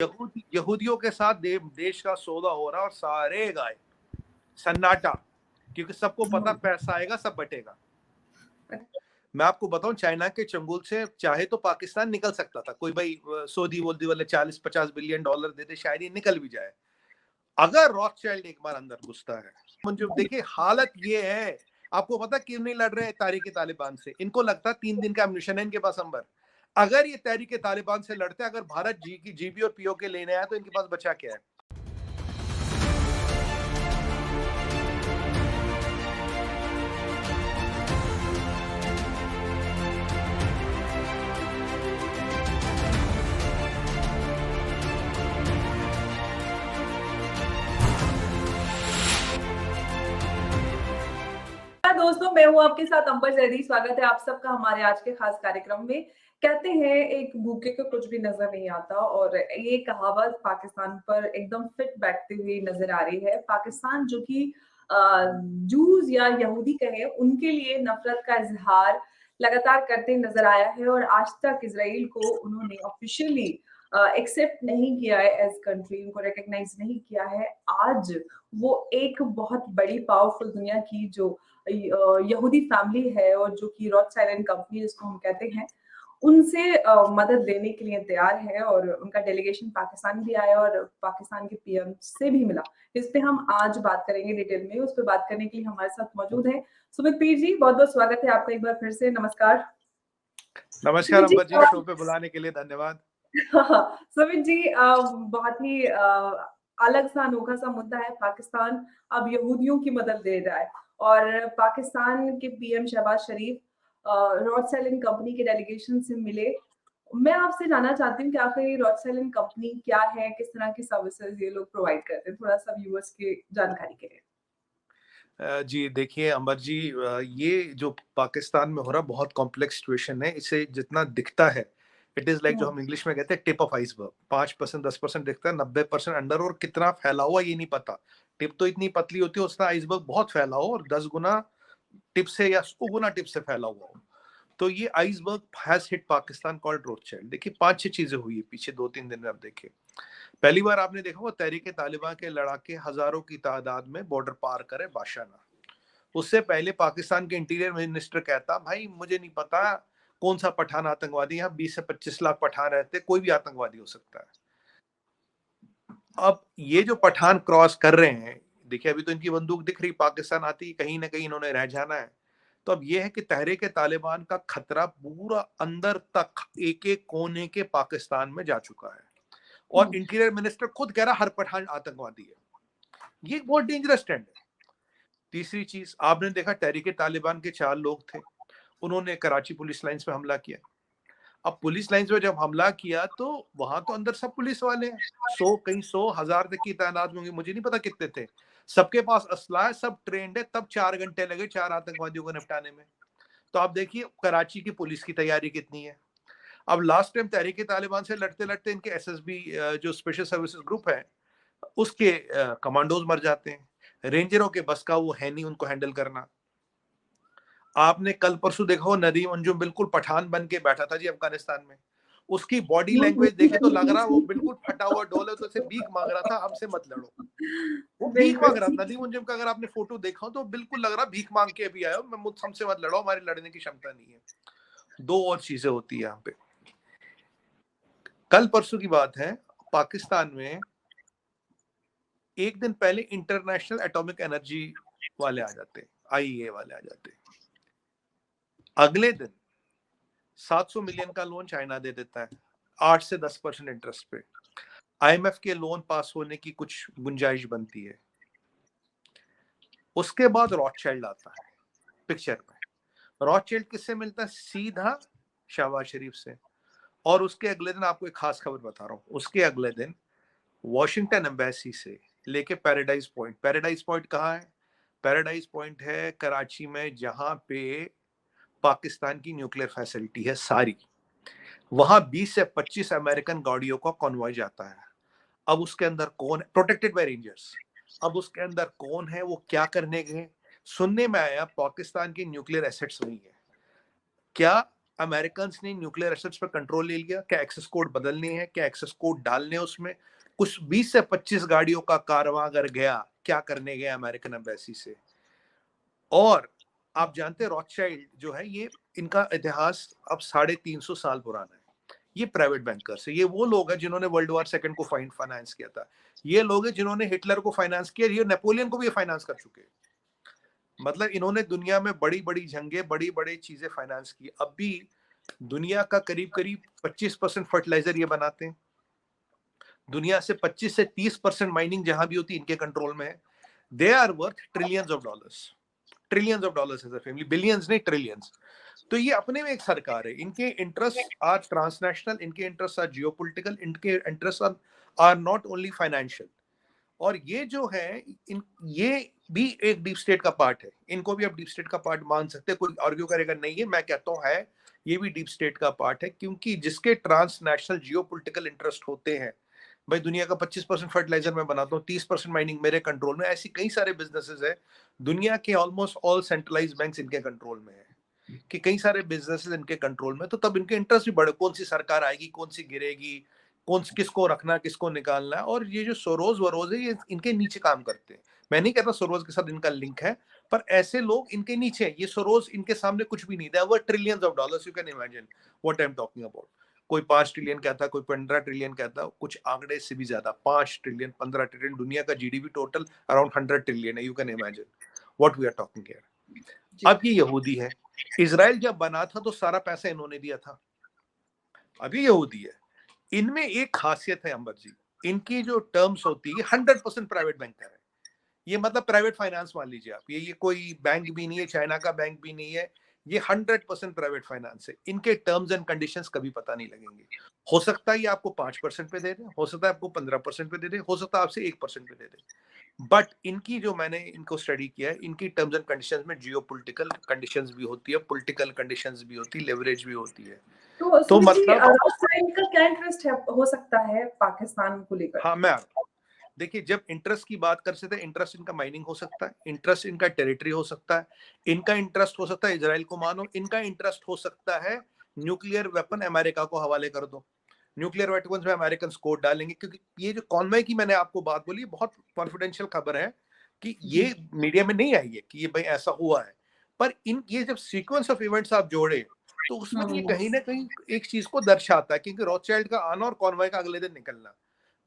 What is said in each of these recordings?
यहूदियों के साथ देश का सौदा हो रहा और सारे गायब, सन्नाटा, क्योंकि सबको पता पैसा आएगा सब बटेगा। मैं आपको बताऊं, चाइना के चंगुल से चाहे तो पाकिस्तान निकल सकता था, कोई भाई सऊदी वोल्दी वाले 40-50 बिलियन डॉलर देते, शायद ये निकल भी जाए, अगर रॉथस्चाइल्ड एक बार अंदर घुसता है। जो देखिए हालत ये है, आपको पता क्यों नहीं लड़ रहे तहरीक तालिबान से? इनको लगता 3 दिन का एम्युनिशन है इनके पास अंबर। अगर ये तहरीक तालिबान से लड़ते, अगर भारत जीबी और पीओके लेने आया, तो इनके पास बचा क्या है? दोस्तों, मैं हूं आपके साथ अंबर जैदी। स्वागत है आप सबका हमारे आज के खास कार्यक्रम में। कहते हैं एक भूखे को कुछ भी नजर नहीं आता, और ये कहावत पाकिस्तान पर एकदम फिट बैठती हुई नजर आ रही है। पाकिस्तान जो कि जूस या यहूदी कहे, उनके लिए नफरत का इजहार लगातार करते नजर आया है, और आज तक इजराइल को उन्होंने ऑफिशियली एक्सेप्ट नहीं किया है एज कंट्री, उनको रिकॉग्नाइज नहीं किया है। आज वो एक बहुत बड़ी पावरफुल दुनिया की जो यहूदी फैमिली है, और जो कि रॉथस्चाइल्ड कंपनी जिसको हम कहते हैं, उनसे मदद देने के लिए तैयार है। और उनका डेलीगेशन पाकिस्तान भी आया और पाकिस्तान के पीएम से भी मिला। इस पे हम आज बात करेंगे डिटेल में। उस पर बात करने के लिए हमारे साथ मौजूद है सुमित पीर जी। बहुत बहुत स्वागत है आपका एक बार फिर से। नमस्कार। नमस्कार अंबर जी, शो पे बुलाने के लिए धन्यवाद। सुमित जी, बहुत ही अलग सा अनोखा सा मुद्दा है। पाकिस्तान अब यहूदियों की मदद दे रहा है, और पाकिस्तान के पीएम शहबाज शरीफ रॉथस्चाइल्ड कंपनी के डेलीगेशन से मिले। मैं आपसे जानना चाहती हूँ कि आखिर रॉथस्चाइल्ड कंपनी क्या है, किस तरह की सर्विसेज ये लोग प्रोवाइड करते हैं, थोड़ा सा व्यूअर्स की जानकारी के लिए। जी देखिए अंबर जी, ये जो पाकिस्तान में हो रहा बहुत कॉम्प्लेक्स सिचुएशन है। इसे जितना दिखता है, इट इज लाइक जो हम इंग्लिश में कहते हैं टिप ऑफ आइसबर्ग। 5% 10% दिखता है, 90% अंडर, और कितना फैला हुआ ये नहीं पता। टिप तो इतनी पतली होती है, उसका आइसबर्ग बहुत फैला हो, और 10 गुना टिप से या 100 गुना टिप से फैला हुआ हो। तो ये iceberg has hit Pakistan called Rothschild. देखिए 5-6 चीजें हुई है पिछले 2-3 दिन में। आप देखिए, पहली बार आपने देखा वो तहरीक तालिबान के लड़ाके हजारों की तादाद में बॉर्डर पार करे बाशाना। उससे पहले पाकिस्तान के इंटीरियर मिनिस्टर कहता, भाई मुझे नहीं पता कौन सा पठान आतंकवादी, यहाँ 20 से 25 लाख पठान रहते, कोई भी आतंकवादी हो सकता है। अब ये जो पठान क्रॉस कर रहे हैं, देखिए अभी तो इनकी बंदूक दिख रही, पाकिस्तान आती, कहीं ना कहीं इन्होंने रह जाना है। तो अब ये है कि तहरीक तालिबान का खतरा पूरा अंदर तक, एक एक कोने के पाकिस्तान में जा चुका है, और इंटीरियर मिनिस्टर खुद कह रहा हर पठान आतंकवादी है। ये बहुत डेंजरस ट्रेंड है। तीसरी चीज आपने देखा, तहरीक तालिबान के 4 लोग थे, उन्होंने कराची पुलिस लाइंस पे हमला किया। अब पुलिस लाइंस पे जब हमला किया तो वहां तो अंदर सब पुलिस वाले हैं, 100 कहीं 100 1000 तक की तादाद होंगी, मुझे नहीं पता कितने थे। सबके पास असला है, सब ट्रेंड है, तब 4 घंटे लगे 4 आतंकवादियों को निपटाने में। तो आप देखिए कराची की पुलिस की तैयारी कितनी है। अब लास्ट टाइम तहरीक तालिबान से लड़ते लड़ते इनके एसएसबी जो स्पेशल सर्विसेज ग्रुप है, उसके कमांडोज मर जाते हैं। रेंजरों के बस का वो है नहीं उनको हैंडल करना। आपने कल परसों देखा हो, नदीम अंजुम बिल्कुल पठान बन के बैठा था जी अफगानिस्तान में। उसकी बॉडी लैंग्वेज देखे तो लग रहा वो बिल्कुल फटा हुआ डोल है, तो उसे भीख मांग रहा था, हमसे मत लड़ो। वो भीख मांग रहा था। नदीम अंजुम का अगर आपने फोटो देखा हो तो बिल्कुल लग रहा भीख मांग के अभी आया, मैं हमसे मत लड़ो, हमारी लड़ने की क्षमता नहीं है। 2 और चीजें होती है यहाँ पे। कल परसों की बात है, पाकिस्तान में एक दिन पहले इंटरनेशनल एटॉमिक एनर्जी वाले आ जाते, आईईए वाले आ जाते। अगले दिन 700 मिलियन का लोन चाइना दे देता है, 8 से 10% इंटरेस्ट पे। आईएमएफ के लोन पास होने की कुछ गुंजाइश बनती है। उसके बाद रॉथस्चाइल्ड आता है पिक्चर में। रॉथस्चाइल्ड किससे मिलता है? सीधा शहबाज शरीफ से। और उसके अगले दिन आपको एक खास खबर बता रहा हूँ, उसके अगले दिन वॉशिंगटन एम्बेसी से लेके पैराडाइज पॉइंट। पैराडाइज पॉइंट कहाँ है? पैराडाइज पॉइंट है कराची में, जहां पे पाकिस्तान की न्यूक्लियर फैसिलिटी है सारी। वहां 20 से 25 अमेरिकन गाड़ियों का कॉन्वॉय जाता है। अब उसके अंदर कौन है? Protected by rangers. अब उसके अंदर कौन है, वो क्या करने गए? सुनने में आया पाकिस्तान की न्यूक्लियर एसेट्स वही है। क्या अमेरिकन ने न्यूक्लियर एसेट्स पर कंट्रोल ले लिया, क्या एक्सेस कोड बदलने हैं, क्या एक्सेस कोड डालने हैं उसमें, कुछ 20 से 25 गाड़ियों का कारवां अगर गया, क्या करने गया अमेरिकन एम्बेसी से। और आप जानते हैं रॉथशाइल्ड जो है, ये इनका इतिहास अब 350 साल पुराना है। ये प्राइवेट बैंकर्स है, ये वो लोग हैं जिन्होंने वर्ल्ड वॉर सेकंड को फाइनेंस किया था, ये लोग हैं जिन्होंने हिटलर को फाइनेंस किया, ये नेपोलियन को भी फाइनेंस कर चुके हैं। मतलब इन्होंने दुनिया में बड़ी बड़ी जंगे, बड़ी बड़ी चीजें फाइनेंस की। अब भी दुनिया का करीब करीब 25% फर्टिलाइजर ये बनाते हैं। दुनिया से 25 से 30% माइनिंग जहां भी होती है इनके कंट्रोल में है। They are worth trillions of dollars, trillions of dollars as a family, billions नहीं ट्रिलियंस। तो ये अपने में एक सरकार है, इनके इंटरेस्ट आर ट्रांसनेशनल, इनके इंटरेस्ट आर जियोपॉलिटिकल, इनके interest are not only financial. और ये जो है ये भी एक डीप स्टेट का पार्ट है, इनको भी आप डीप स्टेट का पार्ट मान सकते हैं, कोई आर्ग्यू करेगा नहीं है, मैं कहता हूँ है, ये भी डीप स्टेट का पार्ट है, क्योंकि जिसके ट्रांसनेशनल जियोपॉलिटिकल इंटरेस्ट होते हैं, भाई दुनिया का 25% फर्टिलाइजर मैं बनाता हूँ, 30% माइनिंग मेरे कंट्रोल में, ऐसी कई सारे बिजनेसेस है, दुनिया के ऑलमोस्ट ऑल सेंट्रलाइज बैंक इनके कंट्रोल में है, कि कई सारे बिजनेसेस इनके कंट्रोल में, तो तब इनके इंटरेस्ट भी बढ़े, कौन सी सरकार आएगी, कौन सी गिरेगी, कौन किसको रखना, किसको निकालना है। और ये जो सोरोज वरोज है, ये इनके नीचे काम करते हैं। मैं नहीं कहता सोरोज के साथ इनका लिंक है, पर ऐसे लोग इनके नीचे हैं। ये सोरोज इनके सामने कुछ भी नहीं, वो trillions of dollars, you can imagine what I am talking about. कोई 5 ट्रिलियन कहता, कोई 15 ट्रिलियन कहता, कुछ आंकड़े से भी ज्यादा, 5 ट्रिलियन, 15 ट्रिलियन, दुनिया का जीडीपी टोटल अराउंड 100 ट्रिलियन है, you can imagine what we are talking here. अब ये यहूदी है, इजराइल जब बना था तो सारा पैसा इन्होंने दिया था, अभी यहूदी है। इनमें एक खासियत है अंबर जी, इनकी जो टर्म्स होती है 100% प्राइवेट बैंकर है। ये मतलब प्राइवेट फाइनेंस मान लीजिए आप, ये कोई बैंक भी नहीं है, चाइना का बैंक भी नहीं है, ये 100% प्राइवेट फाइनेंस है। इनके टर्म्स एंड कंडीशंस कभी पता नहीं लगेंगे। हो सकता है ये आपको 5% पे दे दे, हो सकता है आपको 15% पे दे दे, हो सकता है आपसे 1% पे दे दे, बट इनकी जो मैंने इनको स्टडी किया है, इनकी टर्म्स एंड कंडीशंस में जियो पोलिटिकल कंडीशंस भी होती है, पॉलिटिकल कंडीशंस भी होती है, लेवरेज भी होती है। तो तो सुमित जी, मतलब रॉथस्चाइल्ड का क्या इंटरेस्ट है, हो सकता है पाकिस्तान को लेकर? हाँ, मैं देखिए, जब इंटरेस्ट की बात कर सकते हैं, इंटरेस्ट इनका माइनिंग हो सकता है, इंटरेस्ट इनका टेरिटरी हो सकता है, इनका इंटरेस्ट हो सकता है इजराइल को मानो, इनका इंटरेस्ट हो सकता है न्यूक्लियर वेपन अमेरिका को हवाले कर दो, न्यूक्लियर वेपन्स में अमेरिकन कोड डालेंगे। क्योंकि ये जो कॉनवे की मैंने आपको बात बोली, बहुत कॉन्फिडेंशियल खबर है, कि ये मीडिया में नहीं आई है कि ये भाई ऐसा हुआ है, पर इन ये जब सीक्वेंस ऑफ इवेंट्स आप जोड़े, तो उसमें ये कहीं ना कहीं एक चीज को दर्शाता है, क्योंकि रॉथशाइल्ड का आना और कॉनवे का अगले दिन निकलना,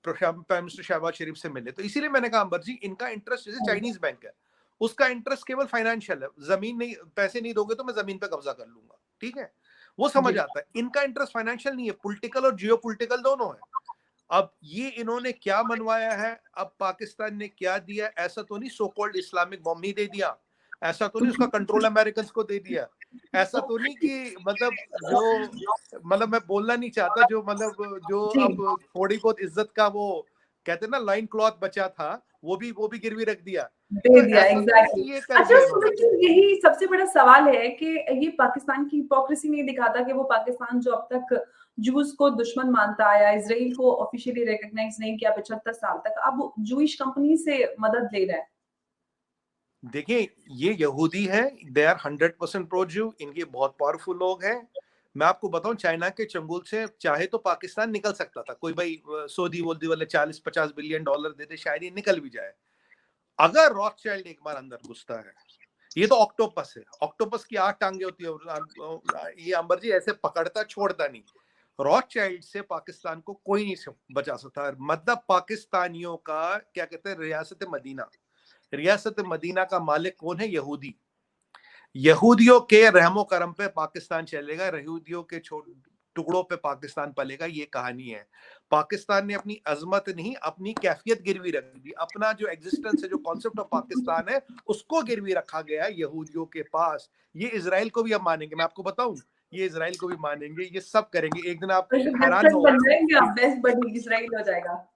प्राइम मिनिस्टर शहबाज शरीफ से मिले, तो इसीलिए मैंने कहा अंबर जी, इनका इंटरेस्ट जैसे चाइनीज बैंक है, उसका इंटरेस्ट केवल फाइनेंशियल है, जमीन नहीं, पैसे नहीं दोगे तो मैं जमीन पे कब्जा कर लूंगा, ठीक है, वो समझ आता है। इनका इंटरेस्ट फाइनेंशियल नहीं है, पॉलिटिकल और जियो पॉलिटिकल दोनों है। अब ये इन्होंने क्या मनवाया है, अब पाकिस्तान ने क्या दिया, ऐसा तो नहीं सो कॉल्ड इस्लामिक बॉम्ब ही दे दिया, ऐसा तो नहीं उसका कंट्रोल अमेरिकन को दे दिया, ऐसा तो नहीं कि मतलब जो, मतलब मैं बोलना नहीं चाहता, जो मतलब जो जी, अब थोड़ी बहुत इज्जत का वो कहते हैं ना लाइन क्लॉथ बचा था, वो भी गिरवी रख दिया। दे तो दिया, ऐसा तो नहीं एग्जैक्टली। कि ये कर अच्छा दिया सुमित इन्होंने। जी, यही सबसे बड़ा सवाल है कि ये पाकिस्तान की हिपोक्रेसी नहीं दिखाता कि वो पाकिस्तान जो अब तक जूस को दुश्मन मानता आया, इसराइल को ऑफिशियली रिकॉग्नाइज नहीं किया 75 साल तक, अब जूइश कंपनी से मदद ले रहा है? देखिए, ये यहूदी है, दे आर 100% प्रो ज्यू, इनके बहुत पावरफुल लोग हैं। मैं आपको बताऊं, चाइना के चंगुल से चाहे तो पाकिस्तान निकल सकता था, कोई भाई सऊदी वोदी वाले 40-50 बिलियन डॉलर देते, शायद ये निकल भी जाए, अगर रॉथशाइल्ड एक बार अंदर घुसता है। ये तो ऑक्टोपस है, ऑक्टोपस की 8 टांगे होती है, ये अंबर जी ऐसे पकड़ता छोड़ता नहीं। रॉथशाइल्ड से पाकिस्तान को कोई नहीं बचा सकता। मतलब पाकिस्तानियों का क्या कहते हैं, रियासत मदीना, रियासत मदीना का मालिक कौन है, यहूदी। यहूदियों के रहमो करम पे पाकिस्तान चलेगा, यहूदियों के टुकड़ों पे पाकिस्तान पलेगा, ये कहानी है। पाकिस्तान ने अपनी अजमत नहीं, अपनी कैफियत गिरवी रख दी, अपना जो एग्जिस्टेंस है, जो कॉन्सेप्ट ऑफ पाकिस्तान है, उसको गिरवी रखा गया है यहूदियों के पास। ये इजराइल को भी अब मानेंगे, मैं आपको बताऊं, ये इजराइल को भी मानेंगे, ये सब करेंगे। एक दिन आप तो ये बेस्ट हैरान फ्रेंड हो बन जाएंगे, कि आप बेस्ट बडी इसराइल हो जाएगा।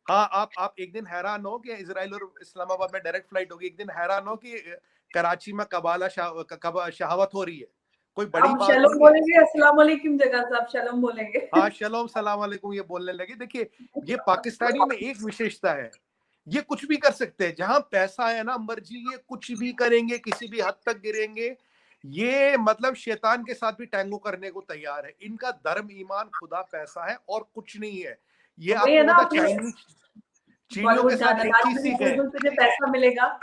हाँ, आप एक दिन हैरान हो कि इसराइल और इस्लामाबाद में डायरेक्ट फ्लाइट होगी, एक दिन हैरान हो कि कराची में शहावत हो रही है, कोई बड़ी आप बात शलोम नहीं है। बोलेंगे, अस्सलाम वालेकुम जगह से आप शलोम बोलेंगे। हाँ, शलोम सलाम वालेकुम ये बोलने लगे। देखिए, ये पाकिस्तानियों में एक विशेषता है, ये कुछ भी कर सकते हैं, जहां पैसा है ना अंबर जी, ये कुछ भी करेंगे, किसी भी हद तक गिरेंगे। ये मतलब शैतान के साथ भी टैंगो करने को तैयार है। इनका धर्म, ईमान, खुदा, पैसा है और कुछ नहीं है। ये वही है आपको ना पता अपने चाइनीज चीनियों के बॉलीवुड साथ गाना एक नाच चीज मेरी सीखे हैं। बुलबुल तुझे पैसा मिलेगा।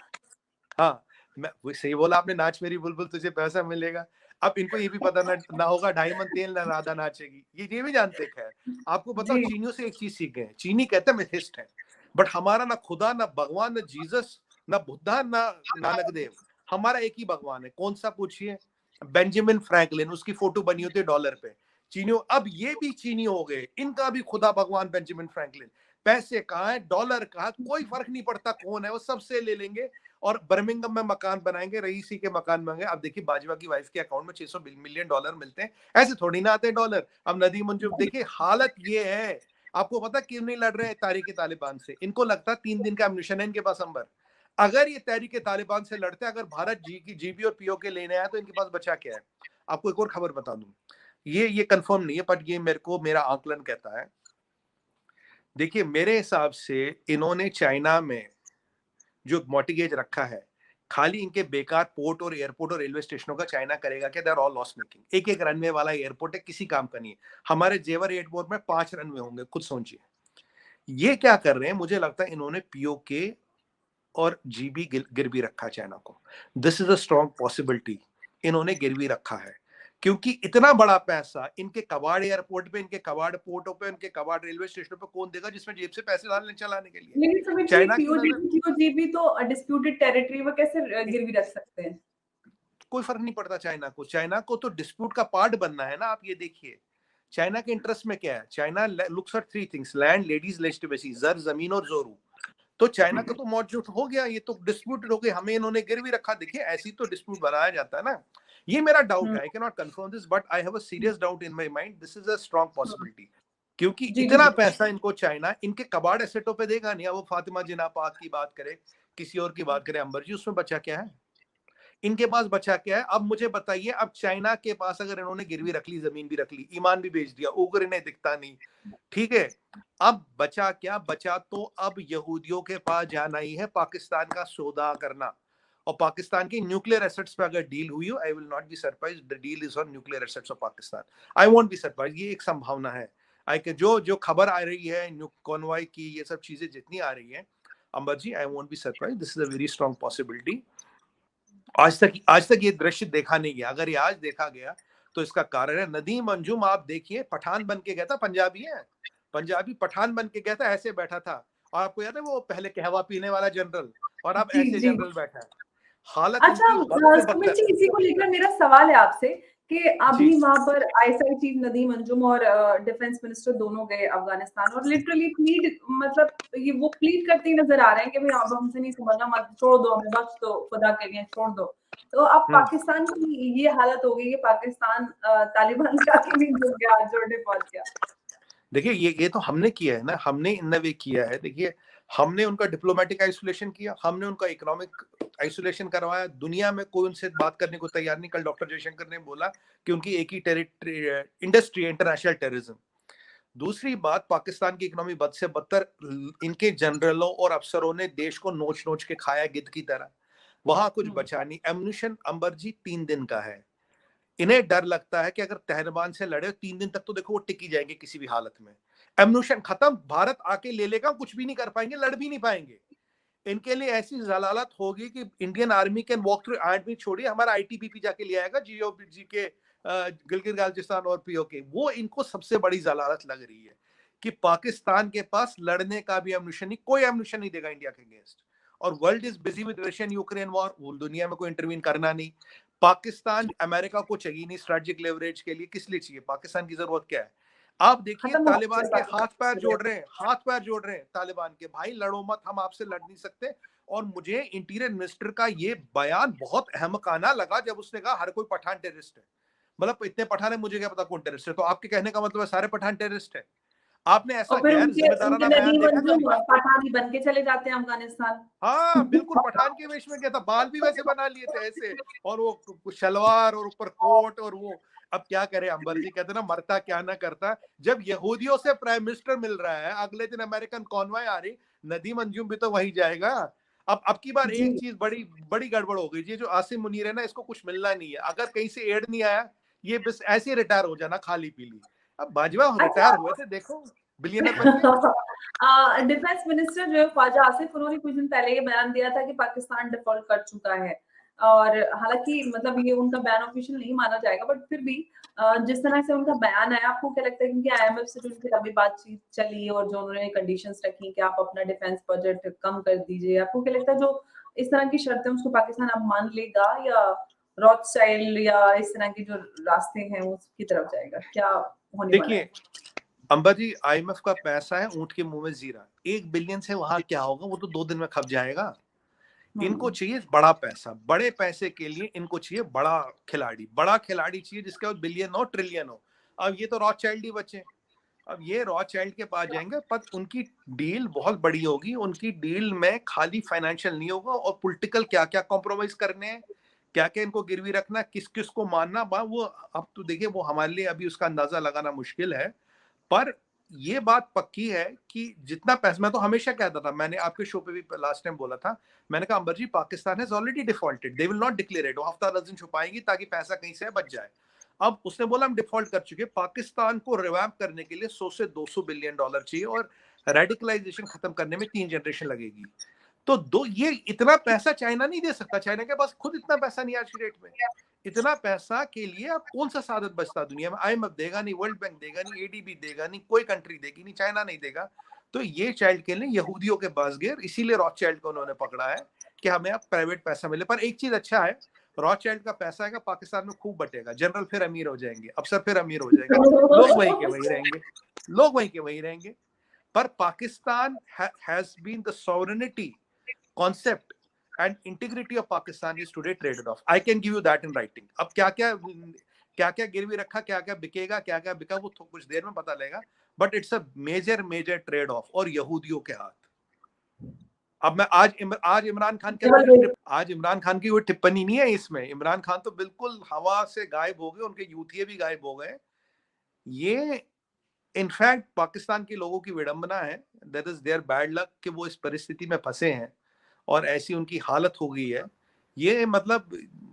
हाँ, मैं वो सही बोला आपने, नाच मेरी बुलबुल तुझे पैसा मिलेगा। अब इनको ये भी पता ना होगा ढाई मन तेल ना राधा नाचेगी, ये भी जानते हैं। खैर, आपको बताओ जी, चीनियों से एक चीज सीख गए हैं। चीनी कहते हैं मिथिस्ट है, बट हमारा ना खुदा, ना भगवान, ना जीसस, ना बुद्धा, ना नानक देव, हमारा एक ही भगवान है। कौन सा पूछिए? बेंजामिन फ्रैंकलिन, उसकी फोटो बनी होती है डॉलर पे। चीनियों, अब ये भी चीनी हो गए, इनका भी खुदा भगवान बेंजामिन फ्रैंकलिन। पैसे कहाँ है, डॉलर कहाँ, कोई फर्क नहीं पड़ता कौन है, वो सबसे ले लेंगे और बर्मिंघम में मकान बनाएंगे, रईसी के मकान बनाएंगे। अब देखिए बाजवा की वाइफ के अकाउंट में 600 मिलियन डॉलर मिलते हैं, ऐसे थोड़ी ना आते हैं डॉलर। अब नदीम मंजूर देखिए, हालत ये है। आपको पता क्यों नहीं लड़ रहे हैं तहरीक तालिबान से? इनको लगता 3 दिन का एम्यूनिशन है इनके पास अंबर। अगर ये तहरीक तालिबान से लड़ते, अगर भारत जी की जीबी और पीओके लेने आया, तो इनके पास बचा क्या है? आपको एक और खबर बता दूं, ये कंफर्म नहीं है, बट ये मेरा आकलन कहता है। देखिए मेरे हिसाब से इन्होंने चाइना में जो मॉर्टिगेज रखा है, खाली इनके बेकार पोर्ट और एयरपोर्ट और रेलवे स्टेशनों का चाइना करेगा क्या? They are all loss making. एक एक रनवे वाला एयरपोर्ट है, किसी काम का नहीं है। हमारे जेवर एयरपोर्ट में 5 रनवे होंगे, खुद सोचिए। ये क्या कर रहे हैं? मुझे लगता है इन्होंने पीओके और जीबी गिरवी रखा चाइना को। This is a strong possibility, इन्होंने गिरवी रखा है। क्योंकि इतना बड़ा पैसा इनके कबाड़ एयरपोर्ट पे, इनके कबाड़ पोर्टों पे, इनके कबाड़ रेलवे स्टेशनों पे कौन देगा, जिसमें जेब से पैसे डालने चलाने के लिए? लेकिन सुमित जी चाइना की नजर पीओजीबी तो डिस्प्यूटेड टेरिटरी वो कैसे गिरवी रख सकते हैं? कोई फर्क नहीं पड़ता चाइना को। चाइना को तो डिस्प्यूट का पार्ट बनना है ना। आप ये देखिए, चाइना के इंटरेस्ट में क्या है? China looks at 3 things: land, ladies, legitimacy, जर, जमीन और जोरू। तो चाइना का तो मौजूद हो गया, ये तो डिस्प्यूटेड हो गए, हमें इन्होंने गिरवी रखा। देखिए ऐसी तो डिस्प्यूट बनाया जाता है ना। ये मेरा डाउट हुँ, है, I can not confirm this, but I have a serious doubt in my mind, this is a strong hmm. Possibility. क्योंकि जी, जी, इतना जी। पैसा इनको चाइना इनके कबाड़ एसेटों पे देगा नहीं। अब वो फातिमा जिन्ना पाक की बात करे, किसी और की बात करे, अंबर जी, उसमें बचा क्या है? इनके पास बचा क्या है? अब मुझे बताइए, अब चाइना के पास अगर इन्होंने गिरवी रख ली, जमीन भी रख ली, ईमान भी बेच दिया, उग्र इन्हें दिखता नहीं, ठीक है, अब बचा क्या? बचा तो अब यहूदियों के पास जाना ही है, पाकिस्तान का सौदा करना। और पाकिस्तान की न्यूक्लियर एसेट्स पे अगर डील हुई हो, I will not be surprise, the deal is on nuclear assets of Pakistan. I won't be surprise, ये एक संभावना है। आई के जो जो खबर आ रही है कॉन्वॉय की, ये सब चीजें जितनी आ रही है, Ambar ji, I won't be surprise, this is a very strong possibility. आज तक ये दृश्य देखा नहीं गया। अगर ये आज देखा गया तो इसका कारण है नदीम अंजुम। आप देखिए, पठान बन के गया था, पंजाबी है, पंजाबी पठान बन के गया था, ऐसे बैठा था। और आपको याद है वो पहले कहवा पीने वाला जनरल, और अब जी, ऐसे जी। जनरल बैठा है। हालत अच्छा इनकी बद से सुमित बदतर जी है। इसी को लेकर मेरा सवाल है आपसे कि जी, अभी वहाँ पर आईएसआई चीफ नदीम अंजुम और डिफेंस मिनिस्टर दोनों गए अफगानिस्तान और लिटरली प्लीड मतलब ये वो प्लीड करते ही नजर आ रहे हैं कि भाई अब हमसे नहीं संभलना, मत छोड़ दो, हमें बख्श दो, खुदा के लिए छोड़ दो। तो अब हम्म। पाकिस्तान की ये हालत हो गई कि पाकिस्तान तालिबान के आगे भी झुक गया, जोड़ने पहुंच गया। देखिए ये तो हमने किया है ना, हमने इन वे किया है। देखिए, हमने उनका डिप्लोमेटिक आइसोलेशन किया, हमने उनका इकोनॉमिक आइसोलेशन करवाया। दुनिया में कोई उनसे बात करने को तैयार नहीं। कल डॉक्टर जयशंकर ने बोला कि उनकी एक ही टेरिटरी इंडस्ट्री है, इंटरनेशनल टेररिज्म। दूसरी बात, पाकिस्तान की इकोनॉमी बद से बदतर, इनके जनरलों और अफसरों ने देश को नोच नोच के खाया गिद्ध की तरह। वहां कुछ हुँ, बचा नहीं। एम्यूनिशन अंबर जी 3 दिन का है। इन्हें डर लगता है कि अगर तहरीबान से लड़े 3 दिन तक, तो देखो वो टिकी जाएंगे किसी भी हालत में। एम्यूनिशन खत्म, भारत आके ले लेगा, कुछ भी नहीं कर पाएंगे, लड़ भी नहीं पाएंगे। इनके लिए ऐसी जलालत होगी कि Indian army can walk through army, छोड़िए, हमारा आईटीबीपी जाके ले आएगा, जीओजी के गिलगित बाल्टिस्तान और पीओके। वो इनको सबसे बड़ी जलालत लग रही है कि पाकिस्तान के पास लड़ने का भी एम्यूनिशन नहीं, कोई एम्यूनिशन नहीं देगा इंडिया के अगेंस्ट। और world is busy with Russian Ukraine war, दुनिया में कोई इंटरवीन करना नहीं। पाकिस्तान अमेरिका को चाहिए नहीं स्ट्रेटेजिक लेवरेज के लिए, किस लिए चाहिए? पाकिस्तान की जरूरत क्या है? आप देखिए, खत्म हो तालिबान गया के हाथ पैर पाकिस्तान। जोड़ रहे हैं, हाथ पैर जोड़ रहे हैं तालिबान के, भाई लड़ो मत, हम आपसे लड़ नहीं सकते। और मुझे इंटीरियर मिनिस्टर का ये बयान बहुत अहमकाना लगा जब उसने कहा हर कोई पठान टेररिस्ट है। मतलब इतने पठान है, मुझे क्या पता कौन टेररिस्ट है? तो आपके कहने का मतलब है सारे पठान टेररिस्ट है? आपने ऐसा और फिर गैर उनके उनके जिम्मेदाराना बयान नदीम देखा अंजुम कभी? पठानी बन के चले जाते हैं अफगानिस्तान। हाँ बिल्कुल, पठान के वेश में गया था, बाल भी वैसे बना लिए थे ऐसे, और वो शलवार और ऊपर कोट और वो। अब क्या करे, अंबर जी कहते ना, मरता क्या ना करता। जब यहूदियों से प्राइम मिनिस्टर मिल रहा है, अगले दिन अमेरिकन कॉन्वॉय आ रही, नदीम अंजुम भी तो वही जाएगा। अब की बार जी। एक चीज बड़ी बड़ी गड़बड़ हो गई, ये जो आसिम मुनीर है ना, इसको कुछ मिलना नहीं है, अगर कहीं से एड नहीं आया ये बस ऐसे ही रिटायर हो जाना खाली पीली। अब बाजवा अच्छा। रिटायर हुए थे, देखो बिलियनर बन गए। डिफेंस मिनिस्टर जो है ख्वाजा आसिफ, उन्होंने कुछ दिन पहले ये बयान दिया था कि पाकिस्तान डिफॉल्ट कर चुका है। और हालांकि मतलब ये उनका बयान ऑफिशियल नहीं माना जाएगा, बट फिर भी जिस तरह से उनका बयान आया, आपको क्या लगता है, क्योंकि आईएमएफ से जो उनकी लंबी बातचीत चली और जो उन्होंने कंडीशंस रखी कि आप अपना डिफेंस बजट कम कर दीजिए, आपको क्या लगता है जो इस तरह की शर्तें उसको पाकिस्तान अब मान लेगा, या रॉथस्चाइल्ड या इस तरह के जो रास्ते हैं उसकी तरफ जाएगा? क्या होने वाला है? देखिए अंबा जी, आईएमएफ का पैसा है ऊंट के मुंह में जीरा, 1 बिलियन से वहां क्या होगा, वो तो 2 दिन में खप जाएगा। इनको हुँ। चाहिए बड़ा पैसा, बड़े पैसे के लिए इनको चाहिए बड़ा खिलाड़ी चाहिए जिसके पास बिलियन हो ट्रिलियन हो। अब ये तो रॉथचाइल्ड ही बचे। अब ये रॉथचाइल्ड के पास जाएंगे, पर उनकी डील बहुत बड़ी होगी, उनकी डील में खाली फाइनेंशियल नहीं होगा और पॉलिटिकल क्या क्या कॉम्प्रोमाइज करने हैं, क्या क्या इनको गिरवी रखना, किस किस को मानना, वो अब तो देखिए वो हमारे लिए अभी उसका अंदाजा लगाना मुश्किल है। पर ये बात पक्की है कि जितना पैसा, मैं तो हमेशा कहता था, मैंने आपके शो पे भी लास्ट टाइम बोला था, मैंने कहा Ambar ji Pakistan has already defaulted, they will not declare it, वो हफ्ता 10 दिन छुपाएंगी ताकि पैसा कहीं से बच जाए। अब उसने बोला हम डिफॉल्ट कर चुके, पाकिस्तान को रिवैम्प करने के लिए 100 से 200 बिलियन डॉलर चाहिए और रेडिकलाइजेशन खत्म करने में 3 जनरेशन लगेगी। तो दो ये इतना पैसा चाइना नहीं दे सकता, चाइना के पास खुद इतना पैसा नहीं आज की डेट में। इतना पैसा के लिए अब कौन सा साधन बचता दुनिया में, आईएमएफ देगा नहीं, वर्ल्ड बैंक देगा नहीं, एडीबी देगा नहीं, कोई कंट्री देगी नहीं, चाइना नहीं देगा। तो ये चाइल्ड के लिए यहूदियों के पास गए, इसीलिए रॉथचाइल्ड को उन्होंने पकड़ा है कि हमें अब प्राइवेट पैसा मिले। पर एक चीज अच्छा है, रॉथचाइल्ड का पैसा आएगा पाकिस्तान में खूब बटेगा, जनरल फिर अमीर हो जाएंगे, अफसर फिर अमीर हो जाएंगे, लोग वहीं के वहीं रहेंगे, लोग वहीं के वहीं रहेंगे। पर Pakistan has been the sovereignty concept and integrity of Pakistan is today traded off. I can give you that in writing. अब क्या क्या गिरवी रखा, क्या क्या बिकेगा, क्या क्या बिका, वो तो कुछ देर में पता लगेगा। But it's a major trade off और यहूदियों के हाथ। अब मैं आज इमरान खान के आज इमरान खान की कोई टिप्पणी नहीं है इसमें, इमरान खान तो बिल्कुल हवा से गायब हो गए, उनके यूथिये भी गायब हो गए। ये इनफैक्ट पाकिस्तान के लोगों की विडंबना है, that is there bad luck कि वो इस परिस्थिति में फंसे हैं और ऐसी उनकी हालत हो गई है। ये मतलब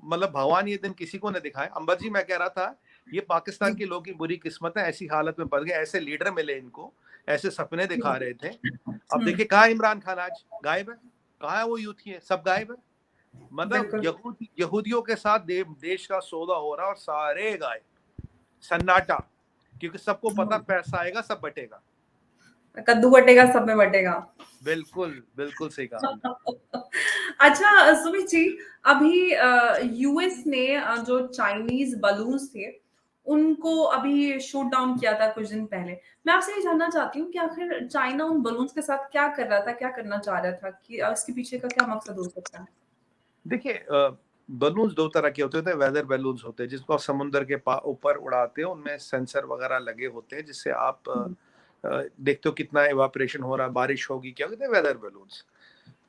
भगवान ये दिन किसी को न दिखाए। अंबर जी, मैं कह रहा था ये पाकिस्तान के लोगों की बुरी किस्मत है, ऐसी हालत में पड़ गए, ऐसे लीडर मिले इनको, ऐसे सपने दिखा रहे थे। अब देखिए कहाँ इमरान खान, आज गायब है, कहाँ है वो यूथी है, सब गायब है। मतलब बिल्कुल। यहूदियों के साथ देश का सौदा हो रहा और सारे गायब, सन्नाटा, क्योंकि सबको पता पैसा आएगा सब बटेगा। कद्दू बटेगा सब में बटेगा। बिल्कुल बिल्कुल सही कहा आपने। अच्छा सुमित जी, अभी यूएस ने जो चाइनीज बलून्स थे उनको अभी शूट डाउन किया था कुछ दिन पहले। मैं आपसे ये जानना चाहती हूँ कि आखिर चाइना उन बलून्स के साथ क्या कर रहा था, क्या करना चाह रहा था, कि इसके पीछे का क्या मकसद हो सकता है? देखिए बलून्स दो तरह के होते हैं, वेदर बैलून्स होते हैं जिसको आप समुद्र के ऊपर उड़ाते हो, उनमें सेंसर वगैरह लगे होते हैं जिससे आप हुँ, देखते हो कितना इवापोरेशन हो रहा है, बारिश होगी, क्या होते हैं weather balloons.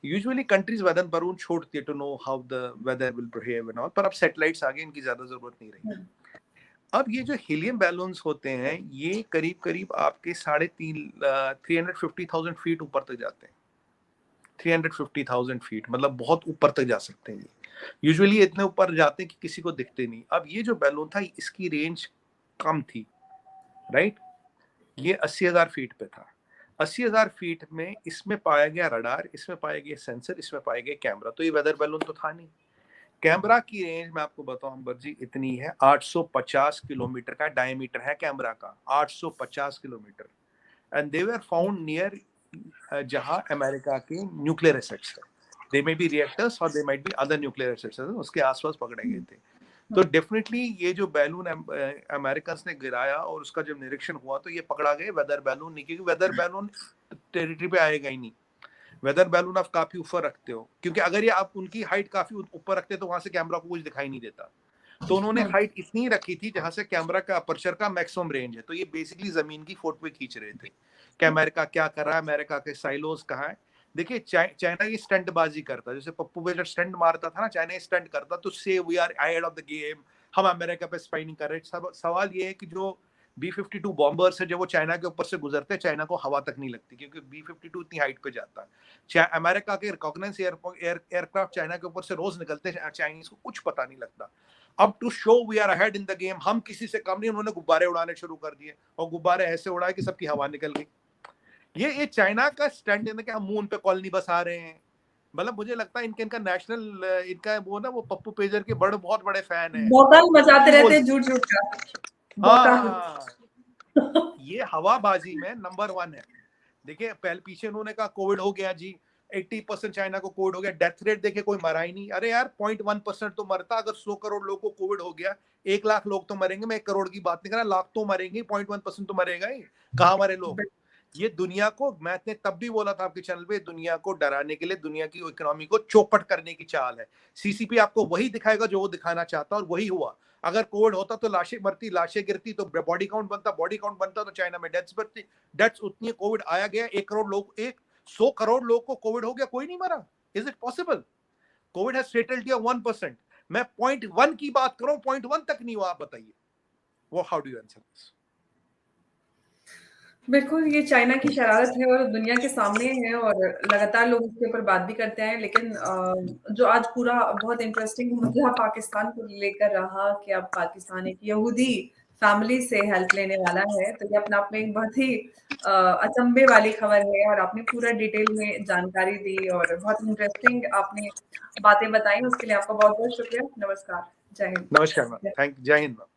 Usually countries weather balloon छोड़ती है to know how the weather will behave and all, पर अब सैटेलाइट्स आ गए, इनकी ज्यादा जरूरत नहीं रही। हुँ, अब ये जो हीलियम बैलून्स होते हैं ये करीब करीब आपके 350,000 फीट ऊपर तक जाते हैं। 350,000 फीट मतलब बहुत ऊपर तक जा सकते हैं ये। यूजुअली इतने ऊपर जाते हैं कि किसी को दिखते नहीं। अब ये जो बैलून था इसकी रेंज कम थी, राइट, ये 80,000 फीट पे था। 80,000 फीट में इसमें पाया गया रडार, इसमें पाया गया सेंसर, इसमें पाया गया कैमरा, तो ये वेदर बैलून तो था नहीं। कैमरा की रेंज मैं आपको बताऊं अंबर जी इतनी है, 850 किलोमीटर का डायमीटर है कैमरा का, 850 kilometre. And they were found near जहां अमेरिका के न्यूक्लियर एसेट्स है, दे मे बी रिएक्टर्स और they might be other nuclear assets, उसके आसपास पकड़े गए हुँ, थे। तो हुँ, डेफिनेटली ये जो बैलून अमेरिकन ने गिराया और उसका जब निरीक्षण हुआ तो ये पकड़ा गया वेदर बैलून नहीं, क्योंकि वेदर बैलून टेरिटरी पे आएगा ही नहीं। वेदर बैलून आप काफी ऊपर रखते हो, क्योंकि अगर ये आप उनकी हाइट काफी ऊपर रखते तो वहां से कैमरा को कुछ दिखाई नहीं देता। तो उन्होंने हुँ, हाइट इतनी रखी थी जहां से कैमरा का अपर्चर का मैक्सिमम रेंज है, तो ये बेसिकली जमीन की फोटो खींच रहे थे कि अमेरिका क्या कर रहा है, अमेरिका के साइलोज कहाँ है। देखिए चाइना ये स्टंटबाजी करता है, जैसे पप्पू पे जब स्टंट मारता था ना, चाइना ये स्टंट करता तो से we are ahead of the game, हम अमेरिका पे स्पाई नहीं कर रहे। सवाल ये है कि जो B-52 बॉम्बर से जब वो चाइना के ऊपर से गुजरते हैं, चाइना को हवा तक नहीं लगती, क्योंकि B-52 इतनी हाइट पे जाता है। अमेरिका के रिकॉग्नाइज एयरक्राफ्ट चाइना के ऊपर से रोज निकलते हैं, चाइनीज को कुछ पता नहीं लगता। अब to show we are ahead in the game, हम किसी से कम नहीं, उन्होंने गुब्बारे उड़ाने शुरू कर दिए, और गुब्बारे ऐसे उड़ाए कि सबकी हवा निकल गई। ये चाइना का स्टैंड है कि हम मून पे कॉलोनी बसा रहे हैं। मतलब मुझे लगता है इनका नेशनल, इनका वो ना, वो पप्पू पेजर के बहुत बड़े फैन है। बौकाल मचाते रहते हैं झूठ झूठ का। हाँ, ये हवाबाजी में नंबर 1 है। देखिए पहले पीछे उन्होंने कहा कोविड हो गया जी, 80% चाइना को कोविड हो गया, डेथ रेट देखे कोई मरा ही नहीं। अरे यार 0.1% तो मरता। अगर 100 करोड़ लोगों को कोविड हो गया, 1 लाख लोग तो मरेंगे, मैं 1 करोड़ की बात नहीं कर रहा, लाख तो मरेंगे, 0.1% तो मरेगा ही। कहाँ मरे लोग? ये दुनिया को, मैंने तब भी बोला था आपके चैनल पे, दुनिया को डराने के लिए, दुनिया की इकोनॉमी को चौपट करने की चाल है। सीसीपी आपको वही दिखाएगा जो वो दिखाना चाहता, और वही हुआ। अगर कोविड होता तो लाशें मरती, लाशें गिरती तो बॉडी काउंट बनता, बॉडी काउंट बनता तो चाइना में डेथ्स बढ़ती, डेथ्स उतनी। कोविड आया गया, 1 करोड़ लोग, 100 करोड़ लोग को कोविड हो गया, कोई नहीं मरा। Is it possible? COVID has fatality of 1%। मैं 0.1 की बात करूं, 0.1 तक नहीं हुआ। आप बताइए, वो how do you answer this? बिल्कुल, ये चाइना की शरारत है और दुनिया के सामने है, और लगातार लोग इसके ऊपर बात भी करते हैं। लेकिन जो आज पूरा बहुत इंटरेस्टिंग मुद्दा पाकिस्तान को लेकर रहा कि अब पाकिस्तान एक यहूदी फैमिली से हेल्प लेने वाला है, तो ये अपने आप में एक बहुत ही अचंभे वाली खबर है, और आपने पूरा डिटेल में जानकारी दी और बहुत इंटरेस्टिंग आपने बातें बताई। उसके लिए आपका बहुत-बहुत शुक्रिया। नमस्कार। जय हिंद। नमस्कार मैम, थैंक, जय हिंद मैम।